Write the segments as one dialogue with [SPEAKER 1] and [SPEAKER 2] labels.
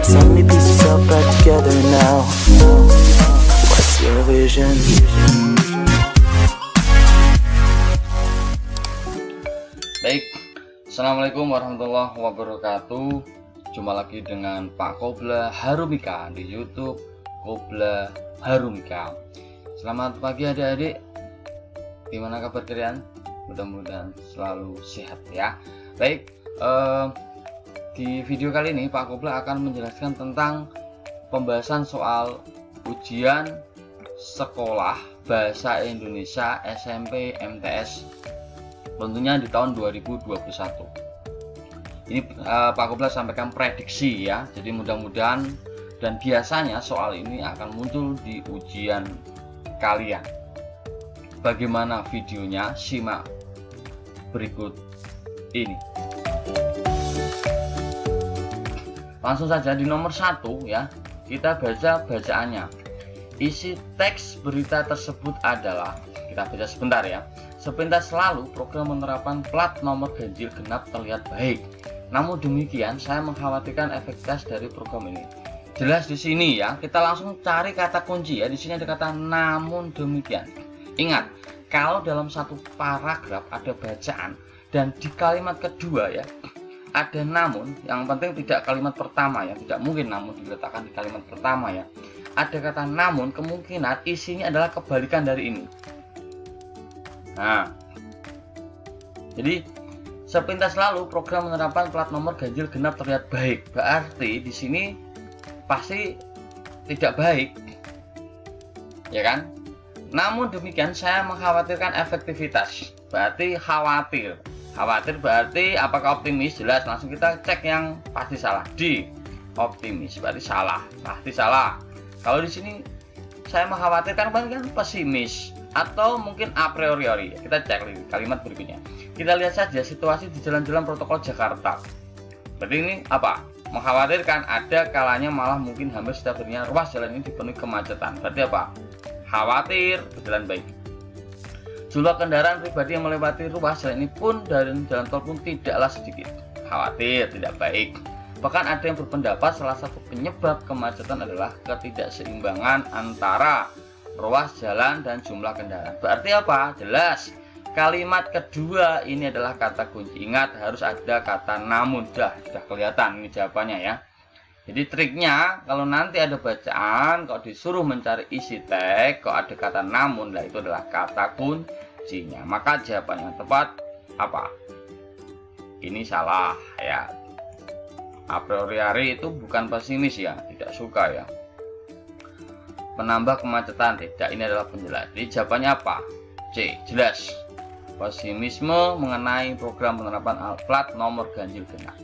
[SPEAKER 1] So many pieces all back together now. What's your vision?
[SPEAKER 2] Baik, assalamualaikum warahmatullahi wabarakatuh. Jumpa lagi dengan Pak Kobla Harumika di YouTube Kobla Harumika. Selamat pagi adik-adik. Gimana kabar kalian? Mudah-mudahan selalu sehat ya. Baik, di video kali ini Pak Kobla akan menjelaskan tentang pembahasan soal ujian sekolah bahasa Indonesia SMP MTS tentunya di tahun 2021. Ini Pak Kobla sampaikan prediksi ya. Jadi mudah-mudahan dan biasanya soal ini akan muncul di ujian kalian. Bagaimana videonya? Simak berikut ini. Langsung saja di nomor 1 ya. Kita baca bacaannya. Isi teks berita tersebut adalah, kita baca sebentar ya. Sepintas lalu program penerapan plat nomor ganjil genap terlihat baik. Namun demikian, saya mengkhawatirkan efek tes dari program ini. Jelas di sini ya. Kita langsung cari kata kunci ya. Di sini ada kata namun demikian. Ingat, kalau dalam satu paragraf ada bacaan dan di kalimat kedua ya ada namun, yang penting tidak kalimat pertama ya. Tidak mungkin namun diletakkan di kalimat pertama ya. Ada kata namun, kemungkinan isinya adalah kebalikan dari ini. Nah, jadi sepintas lalu program penerapan plat nomor ganjil genap terlihat baik. Berarti di sini pasti tidak baik, ya kan? Namun demikian saya mengkhawatirkan efektivitas. Berarti khawatir. Khawatir berarti apakah optimis? Jelas. Langsung kita cek yang pasti salah. Di optimis berarti salah. Pasti salah. Kalau di sini saya mengkhawatirkan kan pesimis. Atau mungkin a priori. Kita cek kalimat berikutnya. Kita lihat saja situasi di jalan-jalan protokol Jakarta. Berarti ini apa? Mengkhawatirkan ada kalanya malah mungkin hampir setiap harinya ruas jalan ini dipenuhi kemacetan. Berarti apa? Khawatir berjalan baik. Jumlah kendaraan pribadi yang melewati ruas jalan ini pun dari jalan tol pun tidaklah sedikit. Khawatir, tidak baik. Bahkan ada yang berpendapat salah satu penyebab kemacetan adalah ketidakseimbangan antara ruas jalan dan jumlah kendaraan. Berarti apa? Jelas. Kalimat kedua ini adalah kata kunci. Ingat, harus ada kata namun. Sudah kelihatan ini jawabannya ya. Jadi triknya kalau nanti ada bacaan, kalau disuruh mencari isi teks, kalau ada kata namun, lah itu adalah kata kuncinya. Maka jawaban yang tepat apa? Ini salah ya. A priori itu bukan pesimis ya, tidak suka ya. Menambah kemacetan, tidak, ini adalah penjelas. Jadi jawabannya apa? C, jelas. Pesimisme mengenai program penerapan plat nomor ganjil genap.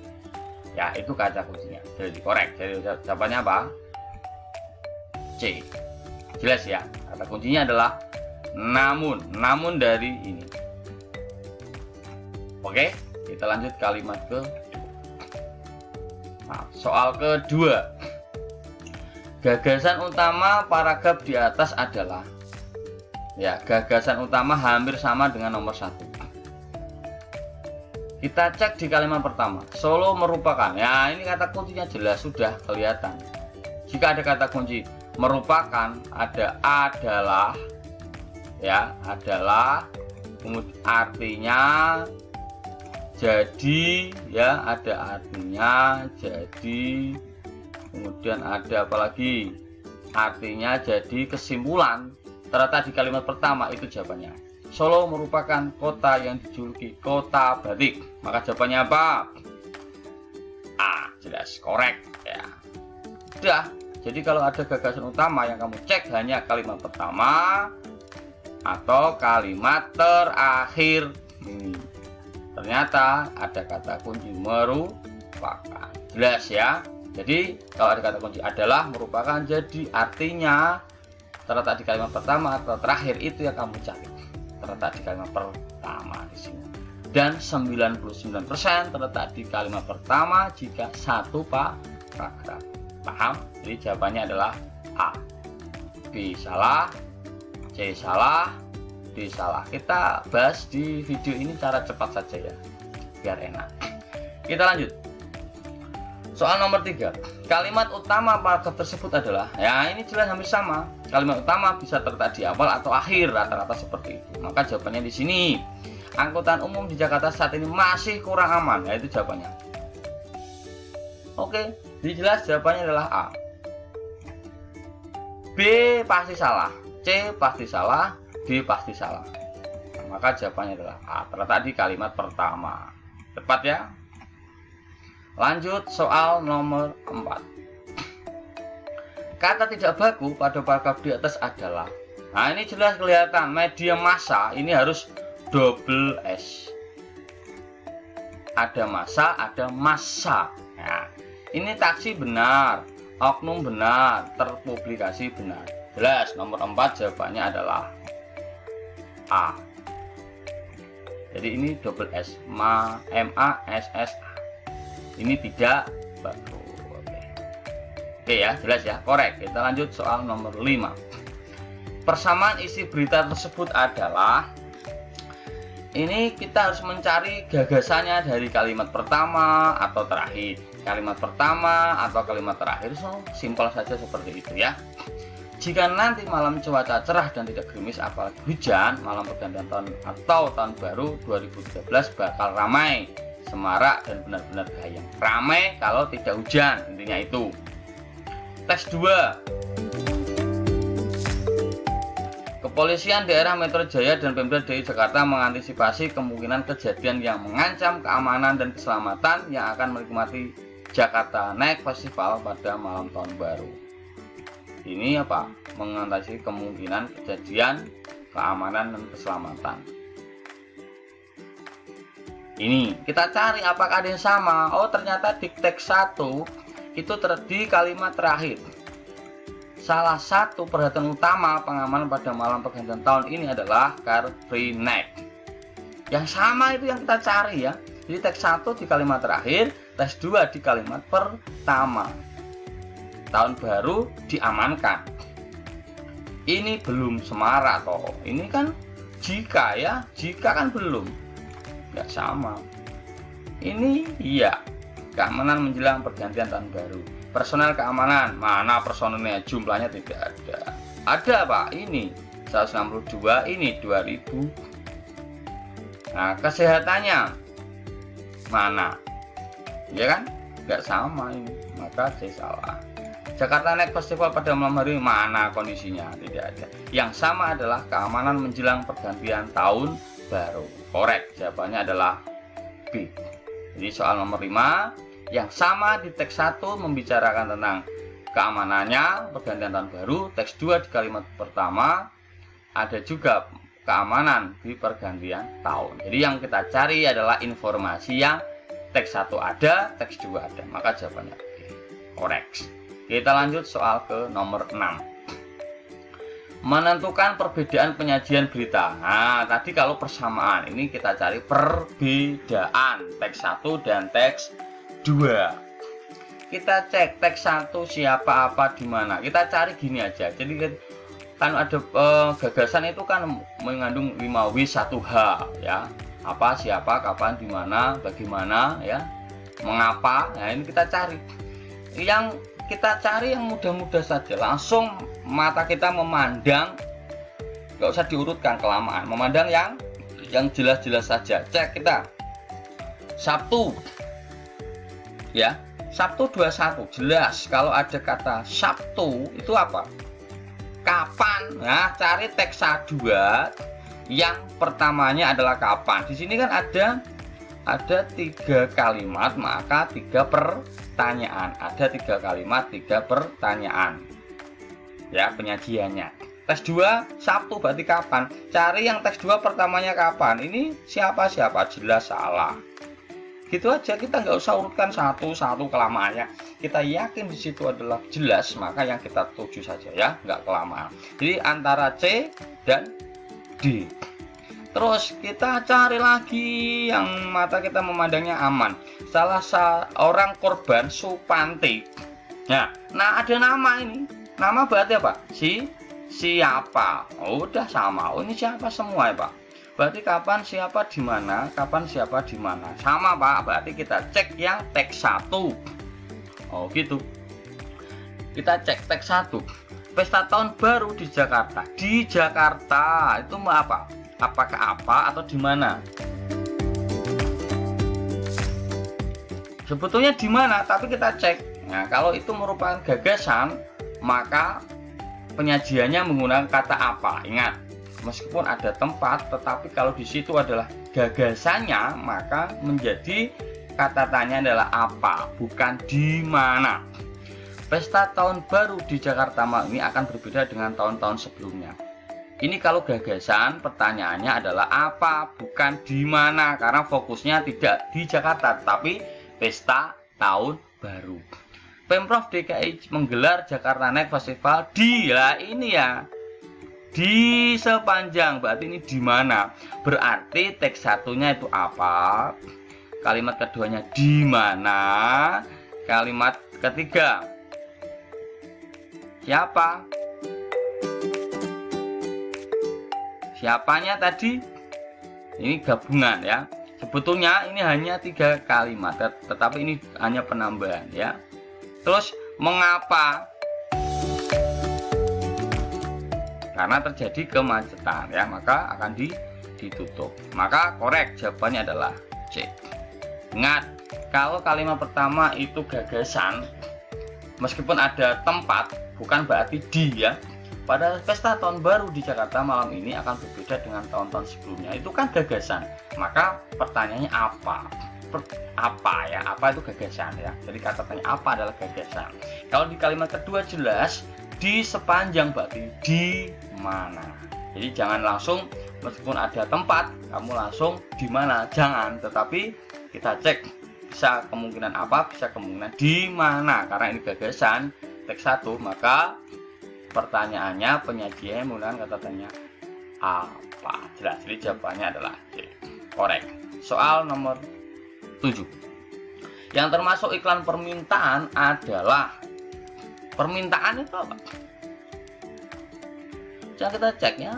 [SPEAKER 2] Ya, itu kata kuncinya. Jadi korek. Jadi jawabannya apa? C. Jelas ya. Kata kuncinya adalah namun. Namun dari ini. Oke, kita lanjut kalimat ke. Nah, soal kedua. Gagasan utama paragraf di atas adalah, ya, gagasan utama hampir sama dengan nomor 1. Kita cek di kalimat pertama. Solo merupakan, ya ini kata kuncinya jelas, sudah kelihatan. Jika ada kata kunci merupakan, ada adalah, ya adalah, kemudian artinya jadi, ya ada artinya jadi. Kemudian ada apa lagi? Artinya jadi, kesimpulan. Ternyata di kalimat pertama itu jawabannya. Solo merupakan kota yang dijuluki kota batik. Maka jawabannya apa? A, jelas, korek ya. Sudah. Jadi kalau ada gagasan utama yang kamu cek hanya kalimat pertama atau kalimat terakhir. Ternyata ada kata kunci merupakan. Jelas ya. Jadi kalau ada kata kunci adalah, merupakan, jadi, artinya terletak di kalimat pertama atau terakhir itu yang kamu cari. Terletak di kalimat pertama di sini. Dan 99% terletak di kalimat pertama jika satu paragraf. Paham? Jadi jawabannya adalah A. B salah, C salah, D salah. Kita bahas di video ini cara cepat saja ya, biar enak. Kita lanjut. Soal nomor 3. Kalimat utama paragraf tersebut adalah, ya ini jelas hampir sama. Kalimat utama bisa terletak di awal atau akhir, rata-rata seperti itu. Maka jawabannya di sini. Angkutan umum di Jakarta saat ini masih kurang aman. Ya itu jawabannya. Oke, jelas jawabannya adalah A. B pasti salah, C pasti salah, D pasti salah. Maka jawabannya adalah A, terletak di kalimat pertama. Tepat ya? Lanjut soal nomor 4. Kata tidak baku pada paragraf di atas adalah, nah ini jelas kelihatan media massa ini harus double S. Ada massa, ada massa. Nah, ini taksi benar, oknum benar, terpublikasi benar. Jelas nomor 4 jawabannya adalah A. Jadi ini double S, M-A-S-S-A. Ini tidak baku. Oke ya, jelas ya, korek. Kita lanjut soal nomor 5. Persamaan isi berita tersebut adalah, ini kita harus mencari gagasannya dari kalimat pertama atau terakhir. Kalimat pertama atau kalimat terakhir, so simpel saja seperti itu ya. Jika nanti malam cuaca cerah dan tidak gerimis apalagi hujan, malam pergantian tahun atau tahun baru 2013 bakal ramai, semarak dan benar-benar gayeng. Ramai kalau tidak hujan, intinya itu. Teks 2. Kepolisian daerah Metro Jaya dan Pemda DKI Jakarta mengantisipasi kemungkinan kejadian yang mengancam keamanan dan keselamatan yang akan menikmati Jakarta Night Festival pada malam tahun baru. Ini apa? Mengatasi kemungkinan kejadian keamanan dan keselamatan. Ini kita cari apakah ada yang sama. Oh ternyata di teks 1 itu di kalimat terakhir. Salah satu perhatian utama pengamanan pada malam pergantian tahun ini adalah Car Free Night. Yang sama itu yang kita cari ya. Jadi teks 1 di kalimat terakhir, teks 2 di kalimat pertama. Tahun baru diamankan. Ini belum semarak toh. Ini kan jika ya, jika kan belum. Nggak sama. Ini iya, keamanan menjelang pergantian tahun baru. Personel keamanan, mana personelnya? Jumlahnya tidak ada. Ada Pak, ini 162, ini 2000. Nah, kesehatannya mana? Ya kan? Nggak sama ini, maka C salah. Jakarta Night Festival pada malam hari mana kondisinya? Tidak ada. Yang sama adalah keamanan menjelang pergantian tahun baru. Korek, jawabannya adalah B. Jadi soal nomor 5, yang sama di teks 1 membicarakan tentang keamanannya pergantian tahun baru. Teks 2 di kalimat pertama ada juga keamanan di pergantian tahun. Jadi yang kita cari adalah informasi yang teks 1 ada, teks 2 ada. Maka jawabannya B. Korek. Kita lanjut soal ke nomor 6. Menentukan perbedaan penyajian berita. Nah, tadi kalau persamaan, ini kita cari perbedaan teks 1 dan teks 2. Kita cek teks 1 siapa, apa, di mana. Kita cari gini aja. Jadi kan ada gagasan itu kan mengandung 5W1H ya. Apa, siapa, kapan, di mana, bagaimana ya. Mengapa? Nah, ini kita cari. Yang kita cari yang mudah-mudah saja, langsung mata kita memandang, nggak usah diurutkan kelamaan, memandang yang jelas-jelas saja. Cek kita Sabtu ya, Sabtu 21 jelas. Kalau ada kata Sabtu itu apa? Kapan? Nah, cari teks 2 yang pertamanya adalah kapan. Di sini kan ada 3 kalimat, maka 3 pertanyaan. Ada 3 kalimat, 3 pertanyaan. Ya, penyajiannya. Teks 2 Sabtu berarti kapan? Cari yang teks 2 pertamanya kapan. Ini siapa? Jelas salah. Gitu aja, kita nggak usah urutkan satu-satu kelamaannya. Kita yakin di situ adalah jelas, maka yang kita tuju saja ya, nggak kelamaan. Jadi antara C dan D. Terus kita cari lagi yang mata kita memandangnya aman. Salah seorang korban Supanti. Nah, ada nama ini. Nama berarti apa? Siapa? Oh, udah sama. Oh, ini siapa semua ya, Pak? Berarti kapan, siapa, di mana? Kapan, siapa, di mana? Sama, Pak. Berarti kita cek yang teks 1. Oh, gitu. Kita cek teks 1. Pesta tahun baru di Jakarta. Di Jakarta itu mau apa? Apakah apa atau di mana? Sebetulnya di mana, tapi kita cek. Nah, kalau itu merupakan gagasan, maka penyajiannya menggunakan kata apa. Ingat, meskipun ada tempat, tetapi kalau di situ adalah gagasannya, maka menjadi kata tanya adalah apa, bukan di mana. Pesta tahun baru di Jakarta malam ini akan berbeda dengan tahun-tahun sebelumnya. Ini kalau gagasan, pertanyaannya adalah apa, bukan di mana, karena fokusnya tidak di Jakarta, tapi pesta tahun baru. Pemprov DKI menggelar Jakarta Night Festival di, lah ini ya, di sepanjang, berarti ini di mana? Berarti teks satunya itu apa? Kalimat keduanya di mana? Kalimat ketiga siapa? Siapanya tadi? Ini gabungan ya. Sebetulnya ini hanya 3 kalimat, tetapi ini hanya penambahan ya. Terus mengapa? Karena terjadi kemacetan ya, maka akan ditutup. Maka korek jawabannya adalah C. Ingat, kalau kalimat pertama itu gagasan, meskipun ada tempat, bukan berarti di ya. Pada pesta tahun baru di Jakarta malam ini akan berbeda dengan tahun-tahun sebelumnya. Itu kan gagasan. Maka pertanyaannya apa? Apa ya? Apa itu gagasan ya? Jadi kata tanya apa adalah gagasan. Kalau di kalimat kedua jelas di sepanjang, berarti di mana. Jadi jangan langsung meskipun ada tempat kamu langsung di mana, jangan. Tetapi kita cek bisa kemungkinan apa, bisa kemungkinan di mana. Karena ini gagasan teks 1, maka pertanyaannya penyajiannya menggunakan kata tanya apa. Jelas, jadi jawabannya adalah C. Korek. Soal nomor 7. Yang termasuk iklan permintaan adalah, permintaan itu apa? Jangan kita cek ya,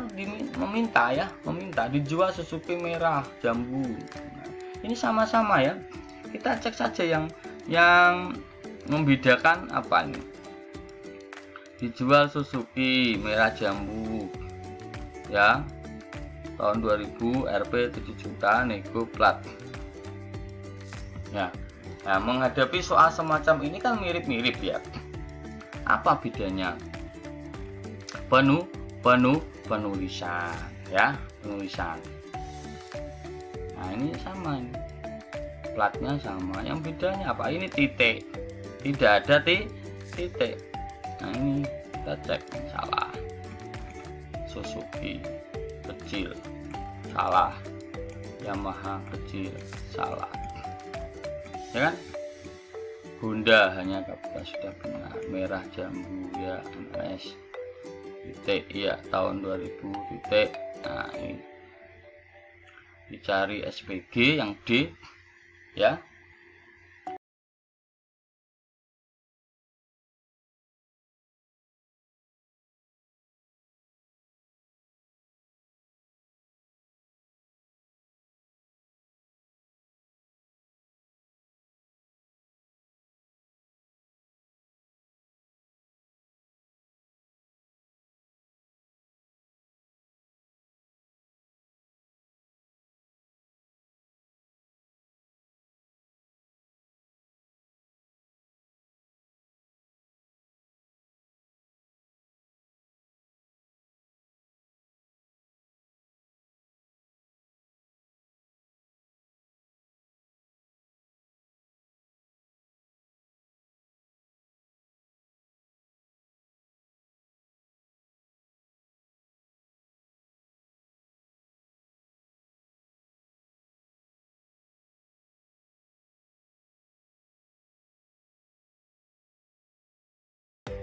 [SPEAKER 2] meminta ya, meminta dijual Suzuki merah jambu. Nah, ini sama-sama ya. Kita cek saja yang membedakan apa ini. Dijual Suzuki merah jambu ya, tahun 2000, Rp 7 juta, nego plat ya. Nah, menghadapi soal semacam ini kan mirip-mirip ya. Apa bedanya? Penulisan ya, penulisan. Nah, ini sama ini, platnya sama. Yang bedanya apa? Ini titik, tidak ada titik. Nah, ini kita cek, salah. Suzuki kecil, salah. Yamaha kecil, salah. Ya kan? Honda hanya kapasitas sudah benar. Merah jambu ya, MS titik ya, tahun 2000 titik. Nah, ini dicari SPG yang D ya.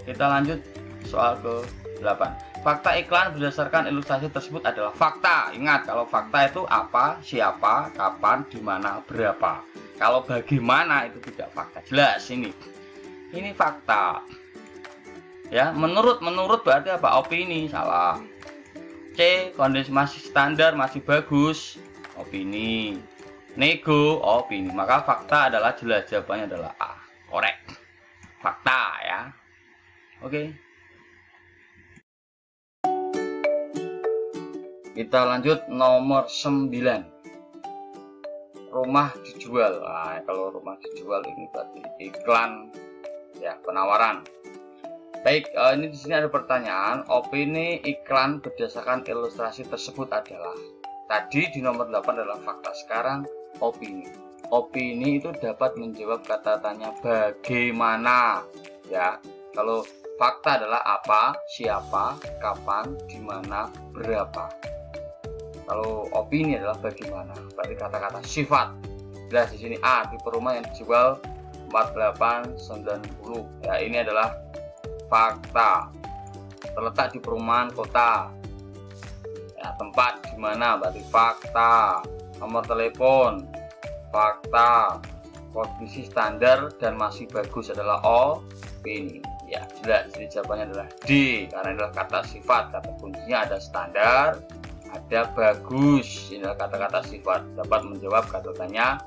[SPEAKER 2] Kita lanjut soal ke-8. Fakta iklan berdasarkan ilustrasi tersebut adalah fakta. Ingat, kalau fakta itu apa, siapa, kapan, di mana, berapa. Kalau bagaimana itu tidak fakta. Jelas ini. Ini fakta. Ya, menurut berarti apa? Opini, salah. C, kondisi masih standar, masih bagus. Opini. Nego, opini. Maka fakta adalah jelas, jawabannya adalah A. Korek. Fakta ya. Oke. Kita lanjut nomor 9. Rumah dijual. Nah, kalau rumah dijual ini berarti iklan ya, penawaran. Baik, ini di sini ada pertanyaan. Opini iklan berdasarkan ilustrasi tersebut adalah. Tadi di nomor 8 adalah fakta, sekarang opini. Opini itu dapat menjawab kata tanya bagaimana ya. Kalau fakta adalah apa, siapa, kapan, di mana, berapa. Kalau opini adalah bagaimana, berarti kata-kata sifat. Jelas di sini A, tipe rumah yang dijual 4890. Ya, ini adalah fakta. Terletak di perumahan kota. Ya, tempat di mana berarti fakta. Nomor telepon fakta. Kondisi standar dan masih bagus adalah opini. Ya, jelas. Jadi jawabannya adalah D, karena adalah kata sifat. Kata kuncinya ada standar, ada bagus. Ini adalah kata-kata sifat, dapat menjawab kata tanya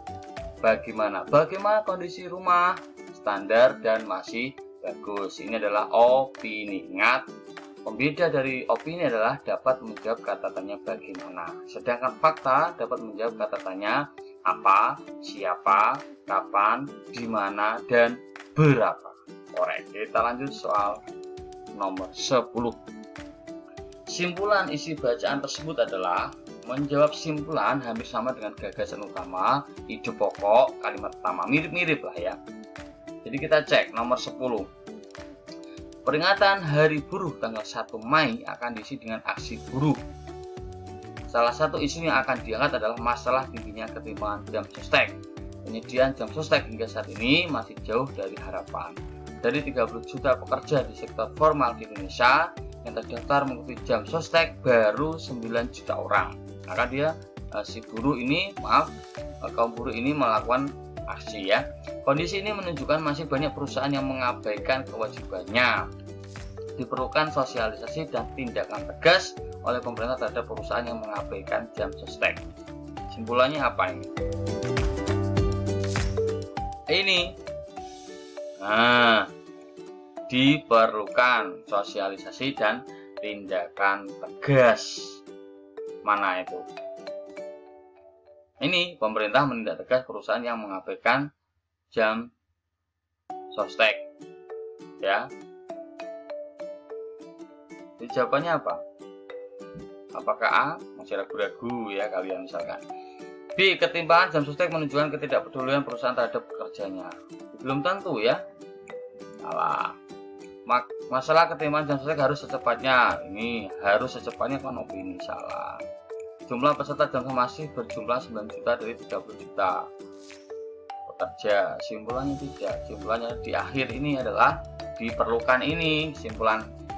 [SPEAKER 2] bagaimana. Bagaimana kondisi rumah, standar dan masih bagus. Ini adalah opini. Ingat, pembeda dari opini adalah dapat menjawab kata tanya bagaimana. Sedangkan fakta dapat menjawab kata tanya apa, siapa, kapan, di mana, dan berapa. Korek. Kita lanjut soal nomor 10. Simpulan isi bacaan tersebut adalah. Menjawab simpulan hampir sama dengan gagasan utama, ide pokok, kalimat pertama. Mirip-mirip lah ya. Jadi kita cek nomor 10. Peringatan Hari Buruh tanggal 1 Mei akan diisi dengan aksi buruh. Salah satu isu yang akan diangkat adalah masalah tingginya ketimpangan jam sostek. Penyediaan jam sostek hingga saat ini masih jauh dari harapan. Dari 30 juta pekerja di sektor formal di Indonesia yang terdaftar mengikuti jam sostek baru 9 juta orang. Maka dia kaum buruh ini melakukan aksi ya. Kondisi ini menunjukkan masih banyak perusahaan yang mengabaikan kewajibannya. Diperlukan sosialisasi dan tindakan tegas oleh pemerintah terhadap perusahaan yang mengabaikan jam sostek. Simpulannya apa ini? Diperlukan sosialisasi dan tindakan tegas. Mana itu? Ini pemerintah menindak tegas perusahaan yang mengabaikan jam sostek. Ya. Jadi jawabannya apa? Apakah A? Masih ragu-ragu ya kalian misalkan. B. Ketimpangan jam sostek menunjukkan ketidakpedulian perusahaan terhadap pekerjanya. Belum tentu ya. Salah. Masalah ketimpangan jam sostek harus secepatnya. Ini harus secepatnya kan opini. Salah. Jumlah peserta jam masih berjumlah 9 juta dari 30 juta pekerja. Simpulannya tidak. Simpulannya di akhir ini adalah diperlukan ini.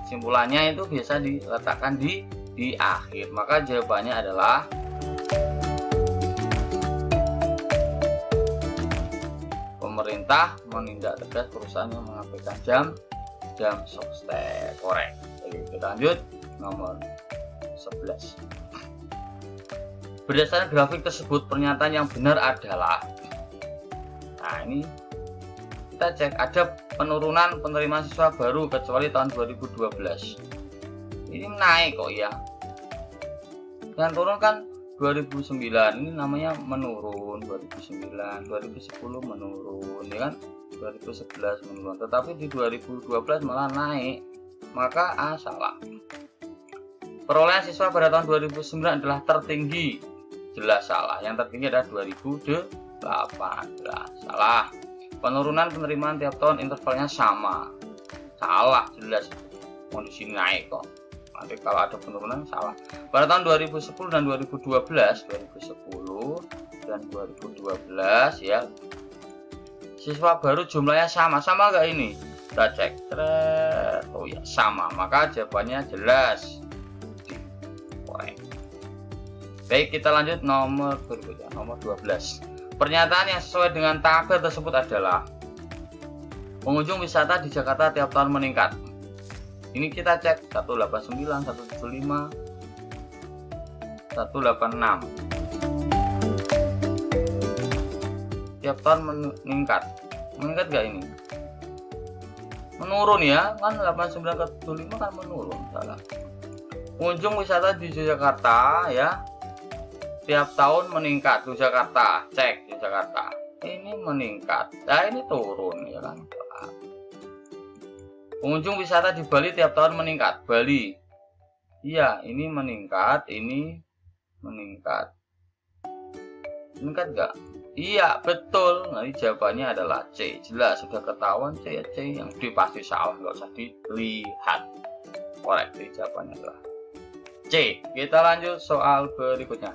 [SPEAKER 2] Simpulannya itu biasa diletakkan di akhir. Maka jawabannya adalah pemerintah menindak tegas perusahaan yang mengabaikan jam sostek. Korek. Oke, kita lanjut nomor 11. Berdasarkan grafik tersebut, pernyataan yang benar adalah. Nah, ini kita cek ada penurunan penerimaan siswa baru kecuali tahun 2012. Ini naik kok ya. Yang turun kan 2009, ini namanya menurun. 2009, 2010 menurun ya kan, 2011 menurun, tetapi di 2012 malah naik. Maka A salah. Perolehan siswa pada tahun 2009 adalah tertinggi. Jelas salah. Yang tertinggi adalah 2018. Salah. Penurunan penerimaan tiap tahun intervalnya sama. Salah, jelas. Kondisi naik kok. Nanti kalau ada penurunan salah. Pada tahun 2010 dan 2012, 2010 dan 2012 ya. Siswa baru jumlahnya sama nggak ini? Kita cek. Oh ya, sama. Maka jawabannya jelas. Korek. Baik, kita lanjut nomor berikutnya, nomor 12. Pernyataan yang sesuai dengan tabel tersebut adalah pengunjung wisata di Jakarta tiap tahun meningkat. Ini kita cek 189, 175, 186. Tiap tahun meningkat. Meningkat gak ini? menurun ya, kan 89 ke 75 kan menurun, salah. Pengunjung wisata di Yogyakarta ya tiap tahun meningkat. Yogyakarta, cek Yogyakarta, ini meningkat, nah ini turun ya kan. Pengunjung wisata di Bali tiap tahun meningkat. Bali, iya ini meningkat, ini meningkat. Meningkat enggak? Iya betul. Nah, jawabannya adalah C. Jelas sudah ketahuan C ya, C. Yang D pasti salah, nggak usah dilihat. Korek, jawabannya adalah C. Kita lanjut soal berikutnya.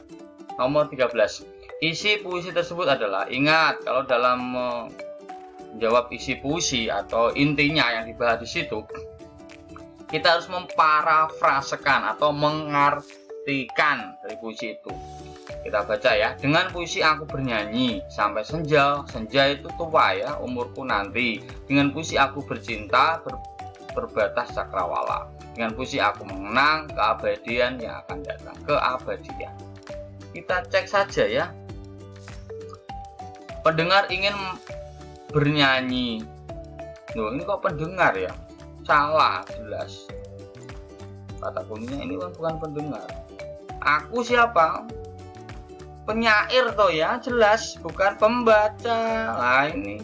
[SPEAKER 2] Nomor 13. Isi puisi tersebut adalah, ingat kalau dalam menjawab isi puisi atau intinya yang dibahas di situ, kita harus memparafrasekan atau mengartikan dari puisi itu. Kita baca ya. Dengan puisi aku bernyanyi sampai senja. Senja itu tua ya, umurku nanti. Dengan puisi aku bercinta berbatas cakrawala. Dengan puisi aku mengenang keabadian yang akan datang. Keabadian. Kita cek saja ya. Pendengar ingin bernyanyi. Loh, ini kok pendengar ya? Salah jelas. Kata kuncinya ini bukan pendengar. Aku siapa? Penyair toh ya, jelas bukan pembaca. Nah ini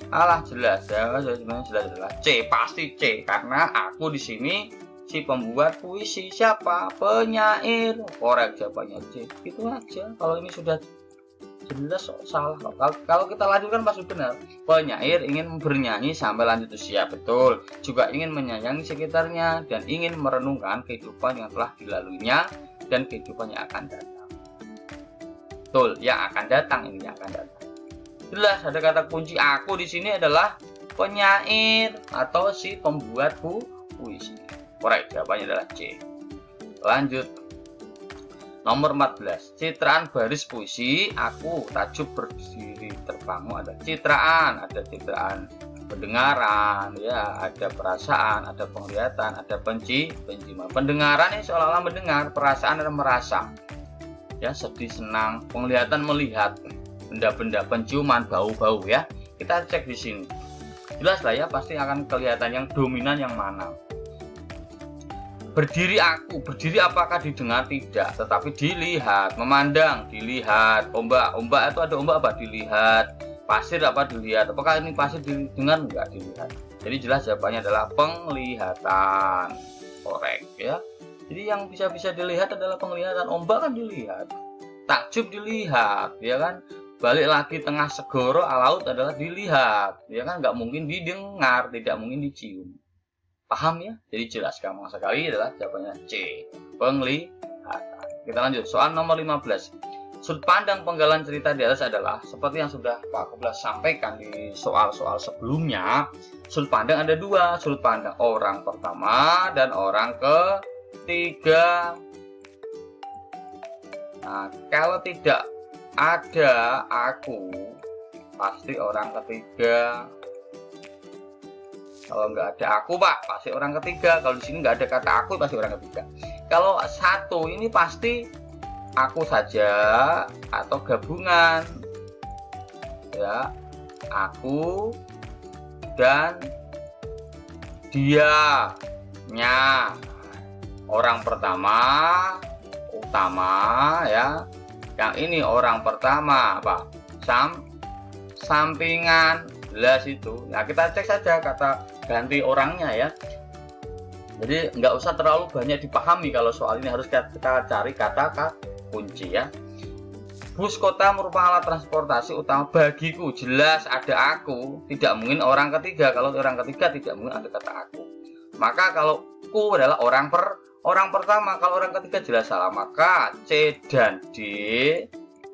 [SPEAKER 2] alah jelas ya, sebenarnya jelas C, pasti C karena aku di sini si pembuat puisi. Siapa? Penyair. Korek, jawabannya C. Itu aja. Kalau ini sudah jelas salah. Kalau kita lanjutkan pasti benar. Penyair ingin bernyanyi sampai lanjut usia, betul. Juga ingin menyayangi sekitarnya dan ingin merenungkan kehidupan yang telah dilaluinya dan kehidupan yang akan datang. Betul, yang akan datang, ini yang akan datang. Jelas ada kata kunci aku di sini adalah penyair atau si pembuat puisi. Korek, jawabannya adalah C. Lanjut. Nomor 14. Citraan baris puisi aku tajuk berdiri terbangun. Ada citraan, ada citraan pendengaran, ya, ada perasaan, ada penglihatan, ada penciuman. Pendengaran ini seolah-olah mendengar, perasaan adalah merasa. Ya, sedih, senang, penglihatan melihat benda-benda, penciuman, bau-bau ya. Kita cek di sini. Jelas lah ya, pasti akan kelihatan yang dominan yang mana. Berdiri aku, berdiri apakah didengar? Tidak, tetapi dilihat. Memandang, dilihat. Ombak, ombak itu ada ombak apa? Dilihat. Pasir apa? Dilihat. Apakah ini pasir didengar? Enggak dilihat. Jadi jelas jawabannya adalah penglihatan. Korek ya. Jadi yang bisa dilihat adalah penglihatan. Ombak kan dilihat, takjub dilihat, ya kan. Balik lagi tengah segoro laut adalah dilihat, ya kan. Nggak mungkin didengar, tidak mungkin dicium. Paham ya? Jadi jelas gampang sekali adalah jawabannya C, penglihatan. Kita lanjut soal nomor 15. Sudut pandang penggalan cerita di atas adalah seperti yang sudah Pak Kublas sampaikan di soal-soal sebelumnya. Sudut pandang ada dua, sudut pandang orang pertama dan orang ketiga. Nah, kalau tidak ada aku, pasti orang ketiga. Kalau nggak ada aku, Pak, pasti orang ketiga. Kalau di sini nggak ada kata aku, pasti orang ketiga. Kalau satu ini pasti aku saja atau gabungan. Ya, aku dan dia, nya. Orang pertama utama ya, yang ini orang pertama apa? Sampingan, jelas itu. Nah, kita cek saja kata ganti orangnya ya. Jadi nggak usah terlalu banyak dipahami kalau soal ini, harus kita cari kata kunci ya. Bus kota merupakan alat transportasi utama bagiku. Jelas ada aku, tidak mungkin orang ketiga. Kalau orang ketiga tidak mungkin ada kata aku. Maka kalau ku adalah orang pertama, kalau orang ketiga jelas salah. Maka C dan D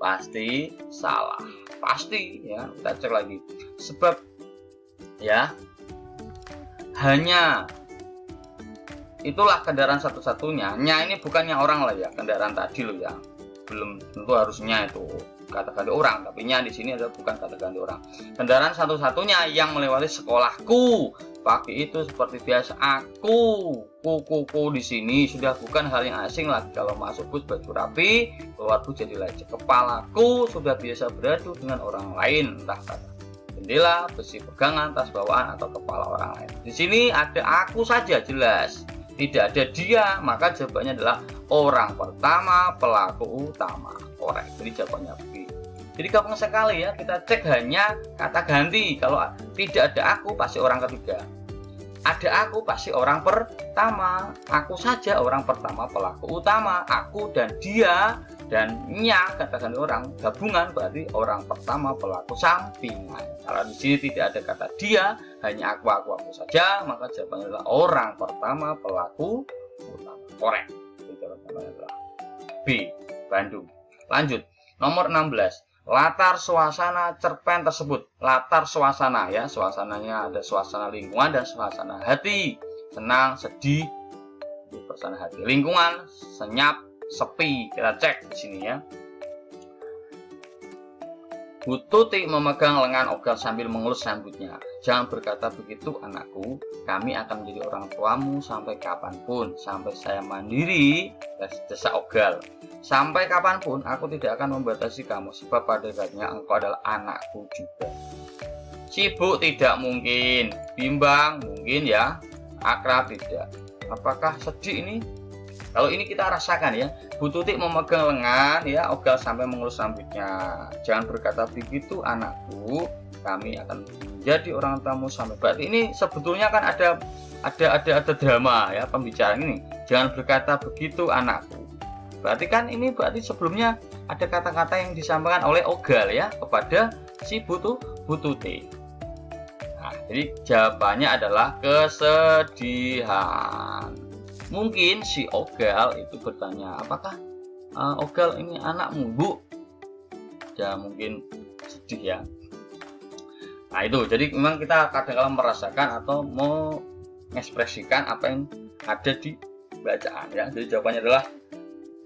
[SPEAKER 2] pasti salah. Pasti ya, kita cek lagi. Sebab ya, hanya itulah kendaraan satu-satunya. Nya ini bukannya orang lah ya, kendaraan tadi loh ya. Belum tentu harusnya itu kata ganti orang, tapi nya di sini adalah bukan kata ganti orang. Kendaraan satu-satunya yang melewati sekolahku. Pagi itu seperti biasa aku. Kuku di sini sudah bukan hal yang asing lagi. Kalau masuk bus baju rapi, keluar bus jadi lecek. Kepalaku sudah biasa beradu dengan orang lain, entah kata jendela, besi pegangan, tas bawaan, atau kepala orang lain. Di sini ada aku saja jelas, tidak ada dia, maka jawabannya adalah orang pertama, pelaku utama. Korek. Jadi jawabannya B. Jadi gampang sekali ya, kita cek hanya kata ganti. Kalau tidak ada aku pasti orang ketiga. Ada aku pasti orang pertama. Aku saja orang pertama, pelaku utama. Aku dan dia dan nya kata ganti orang gabungan berarti orang pertama, pelaku sampingan. Kalau di sini tidak ada kata dia, hanya aku saja, maka jawabannya adalah orang pertama, pelaku utama. Korek. Jawabannya adalah B. Bandung. Lanjut. Nomor 16. Latar suasana cerpen tersebut. Latar suasana ya, suasananya ada suasana lingkungan dan suasana hati. Senang, sedih, suasana hati. Lingkungan senyap, sepi. Kita cek di sini ya. Bu Tuti memegang lengan Ogal sambil mengelus rambutnya. Jangan berkata begitu anakku, kami akan menjadi orang tuamu sampai kapanpun, sampai saya mandiri, desak Ogal. Sampai kapanpun aku tidak akan membatasi kamu, sebab pada akhirnya engkau adalah anakku juga. Sibuk tidak mungkin, bimbang mungkin ya, akrab tidak. Apakah sedih ini? Kalau ini kita rasakan ya, Bu Tuti memegang lengan ya Ogal sampai mengelus rambutnya. Jangan berkata begitu anakku, kami akan menjadi orang tamu sampai. Berarti ini sebetulnya kan ada drama ya pembicaraan ini. Jangan berkata begitu anakku. Berarti kan ini berarti sebelumnya ada kata-kata yang disampaikan oleh Ogal ya kepada si Bu Tuti. Nah, jadi jawabannya adalah kesedihan. Mungkin si Ogal itu bertanya, apakah Ogal ini anakmu, Bu? Ya mungkin sedih ya. Nah itu, jadi memang kita kadang-kadang merasakan atau mengekspresikan apa yang ada di bacaan ya. Jadi jawabannya adalah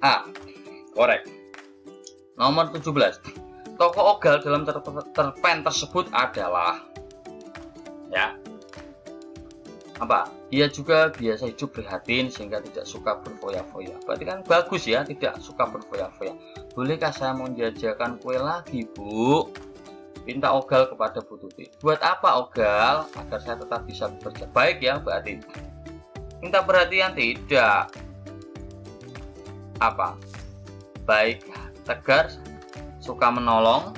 [SPEAKER 2] A. Korek. Nomor 17. Tokoh Ogal dalam cerpen tersebut adalah ya apa? Ia juga biasa hidup prihatin sehingga tidak suka berfoya-foya. Berarti kan bagus ya, tidak suka berfoya-foya. Bolehkah saya menjajakan kue lagi, Bu? Pinta Ogal kepada Bu Tuti. Buat apa Ogal? Agar saya tetap bisa bekerja baik ya, berarti. Minta perhatian tidak. Apa? Baik, tegar, suka menolong,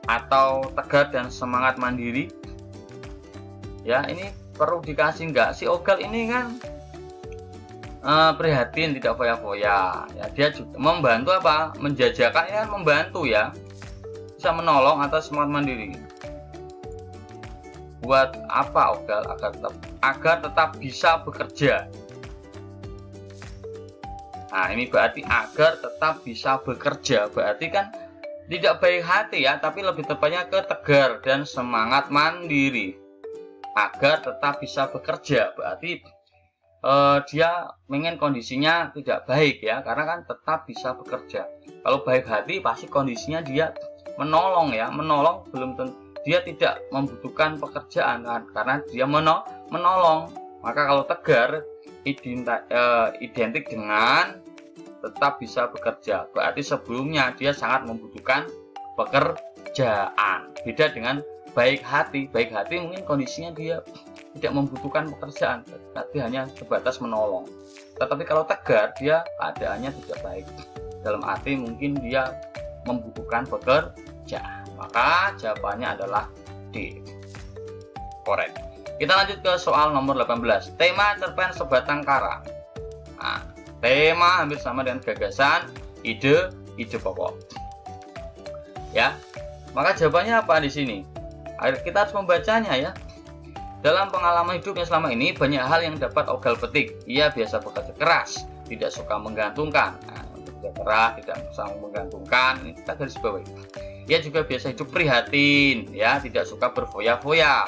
[SPEAKER 2] atau tegar dan semangat mandiri. Ya, ini perlu dikasih nggak? Si Ogal ini kan prihatin, tidak foya-foya ya. Dia juga membantu apa? Menjajakan ya, membantu ya, bisa menolong atau semangat mandiri. Buat apa Ogal? Agar tetap bisa bekerja. Nah ini berarti agar tetap bisa bekerja, berarti kan tidak baik hati ya, tapi lebih tepatnya ke tegar dan semangat mandiri. Agar tetap bisa bekerja, berarti dia ingin kondisinya tidak baik ya, karena kan tetap bisa bekerja. Kalau baik hati pasti kondisinya dia menolong ya, menolong belum tentu dia tidak membutuhkan pekerjaan kan, karena dia menolong. Maka kalau tegar identik dengan tetap bisa bekerja, berarti sebelumnya dia sangat membutuhkan pekerjaan. Beda dengan baik hati. Baik hati mungkin kondisinya dia tidak membutuhkan pekerjaan, tapi hanya sebatas menolong. Tetapi kalau tegar, dia keadaannya tidak baik. Dalam arti mungkin dia membutuhkan pekerjaan. Maka jawabannya adalah D. Korek. Kita lanjut ke soal nomor 18. Tema cerpen Sebatang Kara. Nah, tema hampir sama dengan gagasan, ide pokok. Ya. Maka jawabannya apa di sini? Kita harus membacanya ya. Dalam pengalaman hidupnya selama ini, banyak hal yang dapat Ogal petik. Ia biasa bekerja keras, tidak suka menggantungkan. Nah, bekerja keras, tidak suka menggantungkan. Ini kita garis bawahi. Ia juga biasa hidup prihatin, ya, tidak suka berfoya-foya.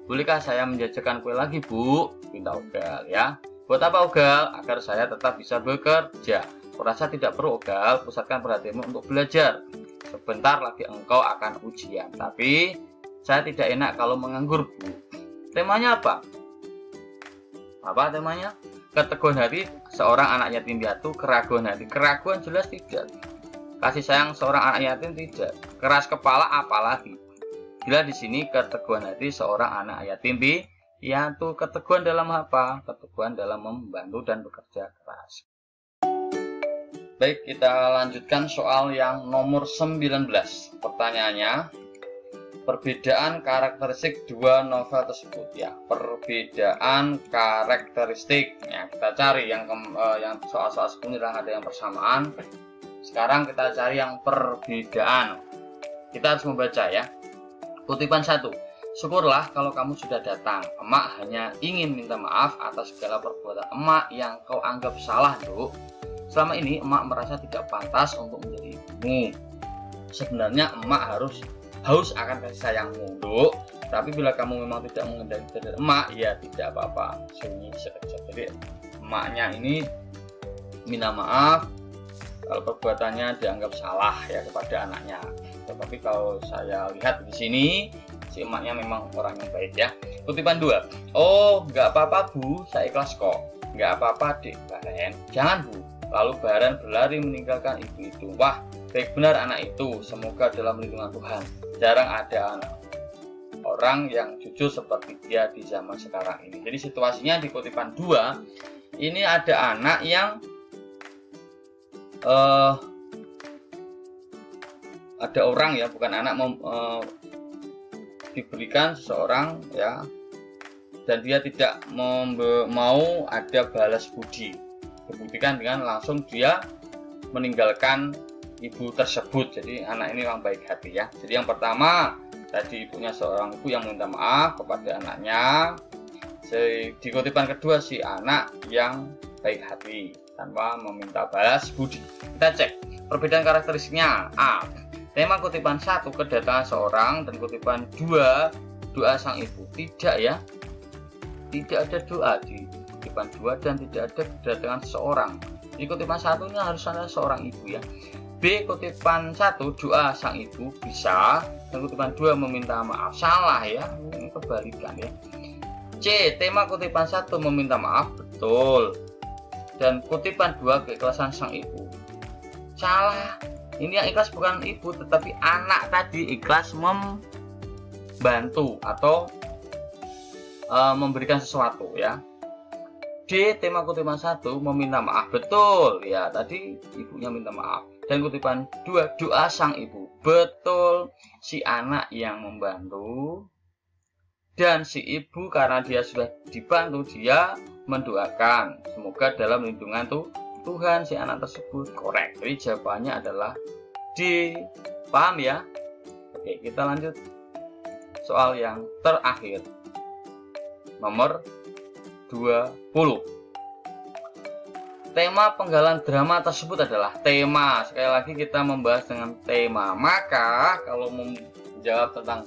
[SPEAKER 2] Bolehkah saya menjajakan kue lagi, Bu? Pinta Ogal ya. Buat apa Ogal? Agar saya tetap bisa bekerja. Kurasa tidak perlu Ogal, pusatkan perhatianmu untuk belajar. Sebentar lagi engkau akan ujian. Tapi saya tidak enak kalau menganggur, Bu. Temanya apa? Apa temanya? Keteguhan hati seorang anak yatim piatu, keraguan hati. Keraguan jelas tidak. Kasih sayang seorang anak yatim tidak. Keras kepala apalagi. Bila di sini keteguhan hati seorang anak yatim piatu, keteguhan dalam apa? Keteguhan dalam membantu dan bekerja keras. Baik, kita lanjutkan soal yang nomor 19. Pertanyaannya, perbedaan karakteristik dua novel tersebut ya. Perbedaan karakteristik ya, kita cari yang soal-soal sebelumnya ada yang persamaan. Sekarang kita cari yang perbedaan. Kita harus membaca ya. Kutipan 1. Syukurlah kalau kamu sudah datang. Emak hanya ingin minta maaf atas segala perbuatan emak yang kau anggap salah, Duk. Selama ini emak merasa tidak pantas untuk menjadi ibumu. Sebenarnya emak haus akan kasih sayangmu, Duk. Tapi bila kamu memang tidak mengendaki dari emak, ya tidak apa-apa. Sunyi sekejap. Jadi emaknya ini minta maaf kalau perbuatannya dianggap salah ya kepada anaknya. Tetapi kalau saya lihat di sini, si emaknya memang orang yang baik ya. Kutipan 2. Oh, nggak apa-apa Bu, saya ikhlas kok. Nggak apa-apa Dek Baren. Jangan Bu. Lalu Baren berlari meninggalkan ibu itu. Wah, baik benar anak itu. Semoga dalam lindungan Tuhan. Jarang ada orang yang jujur seperti dia di zaman sekarang ini. Jadi situasinya di kutipan 2, ini ada anak yang ada orang ya, bukan anak, diberikan seseorang ya, dan dia tidak mau ada balas budi. Dibuktikan dengan langsung dia meninggalkan ibu tersebut. Jadi anak ini orang baik hati ya. Jadi yang pertama tadi ibunya seorang ibu yang minta maaf kepada anaknya. Di kutipan kedua si anak yang baik hati tanpa meminta balas budi. Kita cek perbedaan karakteristiknya. A. Tema kutipan 1 kedatangan seorang, dan kutipan 2 doa sang ibu. Tidak ya, tidak ada doa di kutipan 2 dan tidak ada kedatangan seseorang. Di kutipan 1 ini harus ada seorang ibu ya. B. Kutipan 1 doa sang ibu bisa, dan kutipan 2 meminta maaf. Salah ya, ini kebalikan ya. C. Tema kutipan 1 meminta maaf, betul, dan kutipan 2 keikhlasan sang ibu. Salah, ini yang ikhlas bukan ibu tetapi anak tadi ikhlas membantu atau memberikan sesuatu ya. D. Tema kutipan 1 meminta maaf, betul ya, tadi ibunya minta maaf. Dan kutipan 2 doa sang ibu, betul, si anak yang membantu, dan si ibu karena dia sudah dibantu dia mendoakan semoga dalam lindungan Tuhan si anak tersebut. Korek. Jadi jawabannya adalah D. Paham ya? Oke, kita lanjut soal yang terakhir, nomor 20. Tema penggalan drama tersebut adalah tema. Sekali lagi kita membahas dengan tema. Maka kalau menjawab tentang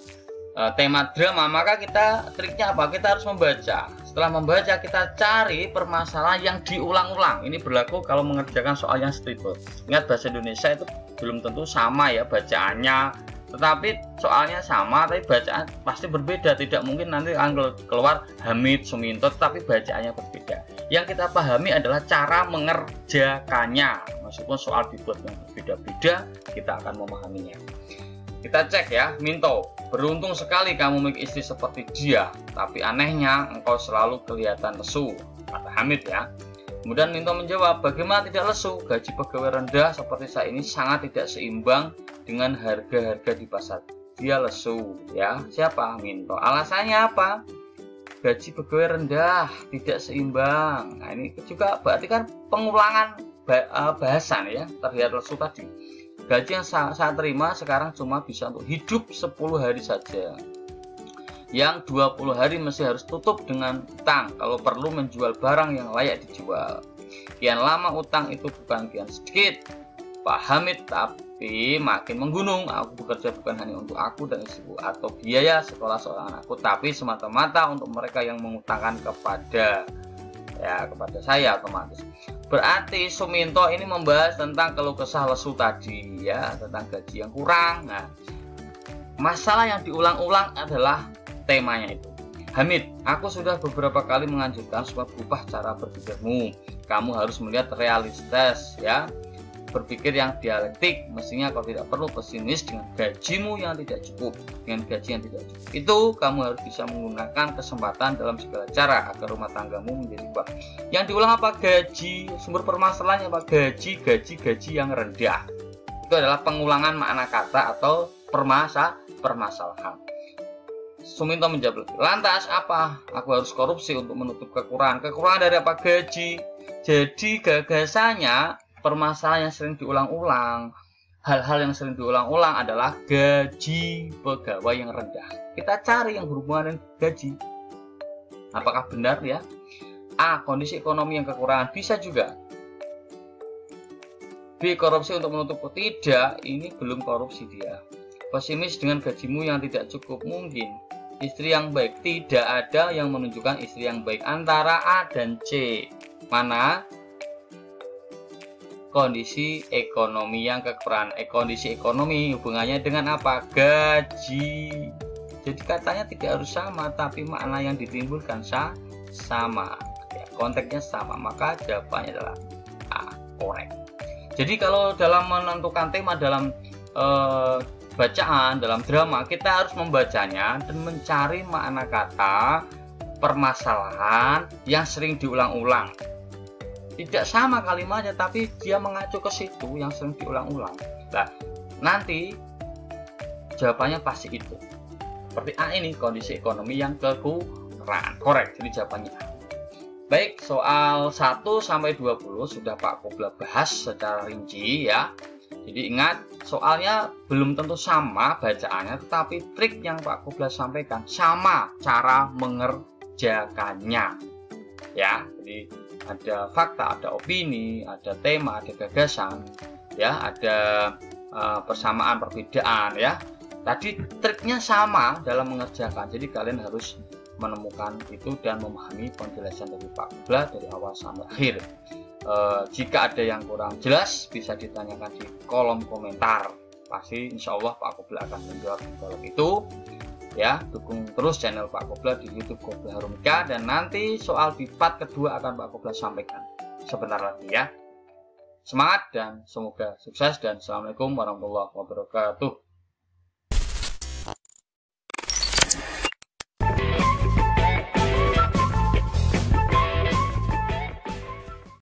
[SPEAKER 2] tema drama, maka kita triknya apa? Kita harus membaca. Setelah membaca, kita cari permasalahan yang diulang-ulang. Ini berlaku kalau mengerjakan soal yang stripper. Ingat, bahasa Indonesia itu belum tentu sama ya bacaannya, tetapi soalnya sama tapi bacaan pasti berbeda. Tidak mungkin nanti akan keluar Hamid Suminto tapi bacaannya berbeda. Yang kita pahami adalah cara mengerjakannya. Meskipun soal dibuat yang berbeda-beda, kita akan memahaminya. Kita cek ya. Minto, beruntung sekali kamu memiliki istri seperti dia, tapi anehnya engkau selalu kelihatan lesu, kata Hamid ya. Kemudian Minto menjawab, bagaimana tidak lesu? Gaji pegawai rendah seperti saya ini sangat tidak seimbang dengan harga-harga di pasar. Dia lesu ya. Siapa? Minto. Alasannya apa? Gaji pegawai rendah, tidak seimbang. Nah ini juga berarti kan pengulangan bahasan ya terlihat lesu tadi. Gaji yang saya terima sekarang cuma bisa untuk hidup 10 hari saja. Yang 20 hari masih harus tutup dengan utang kalau perlu menjual barang yang layak dijual. Kian lama utang itu bukan kian sedikit, Pak Hamid, tapi makin menggunung. Aku bekerja bukan hanya untuk aku dan istriku atau biaya sekolah seorang anakku, tapi semata-mata untuk mereka yang mengutangkan kepada saya otomatis. Berarti Suminto ini membahas tentang keluh kesah lesu tadi ya, tentang gaji yang kurang. Nah, masalah yang diulang-ulang adalah temanya itu. Hamid, aku sudah beberapa kali menganjurkan supaya berubah cara berpikirmu. Kamu harus melihat realitas ya. berpikir yang dialektik. Mestinya kau tidak perlu pesimis dengan gajimu yang tidak cukup, dengan gaji yang tidak cukup. Itu kamu harus bisa menggunakan kesempatan dalam segala cara agar rumah tanggamu menjadi kuat. Yang diulang apa? Gaji. Sumber permasalahannya apa? Gaji yang rendah. Itu adalah pengulangan makna kata atau permasalahan. Suminto menjawab, lantas apa? Aku harus korupsi untuk menutup kekurangan. Kekurangan dari apa? Gaji. Jadi gagasannya, permasalahan yang sering diulang-ulang, hal-hal yang sering diulang-ulang adalah gaji pegawai yang rendah. Kita cari yang berhubungan dengan gaji. Apakah benar ya? A. Kondisi ekonomi yang kekurangan. Bisa juga. B. Korupsi untuk menutup. Tidak, ini belum korupsi dia. Pesimis dengan gajimu yang tidak cukup. Mungkin. Istri yang baik. Tidak ada yang menunjukkan istri yang baik. Antara A dan C. Mana? Kondisi ekonomi yang kekurangan. Kondisi ekonomi hubungannya dengan apa? Gaji. Jadi katanya tidak harus sama, tapi makna yang ditimbulkan sama. Ya, konteksnya sama. Maka jawabannya adalah A. Korek. Jadi kalau dalam menentukan tema dalam bacaan, dalam drama, kita harus membacanya dan mencari makna kata permasalahan yang sering diulang-ulang. Tidak sama kalimatnya, tapi dia mengacu ke situ yang sering diulang-ulang. Nah, nanti jawabannya pasti itu. Seperti A ini, kondisi ekonomi yang kekurangan. Korek, jadi jawabannya A. Baik, soal 1-20 sudah Pak Kobla bahas secara rinci ya. Jadi ingat, soalnya belum tentu sama bacaannya, tetapi trik yang Pak Kobla sampaikan sama cara mengerjakannya. Ya, jadi ada fakta, ada opini, ada tema, ada gagasan, ya, ada persamaan, perbedaan, ya. Tadi triknya sama dalam mengerjakan. Jadi kalian harus menemukan itu dan memahami penjelasan dari Pak Kobla dari awal sampai akhir. Jika ada yang kurang jelas bisa ditanyakan di kolom komentar. Pasti insya Allah Pak Kobla akan menjawab itu. Ya, dukung terus channel Pak Kobla di YouTube Kobla Harumika, dan nanti soal di part kedua akan Pak Kobla sampaikan sebentar lagi ya. Semangat dan semoga sukses, dan assalamualaikum warahmatullahi wabarakatuh.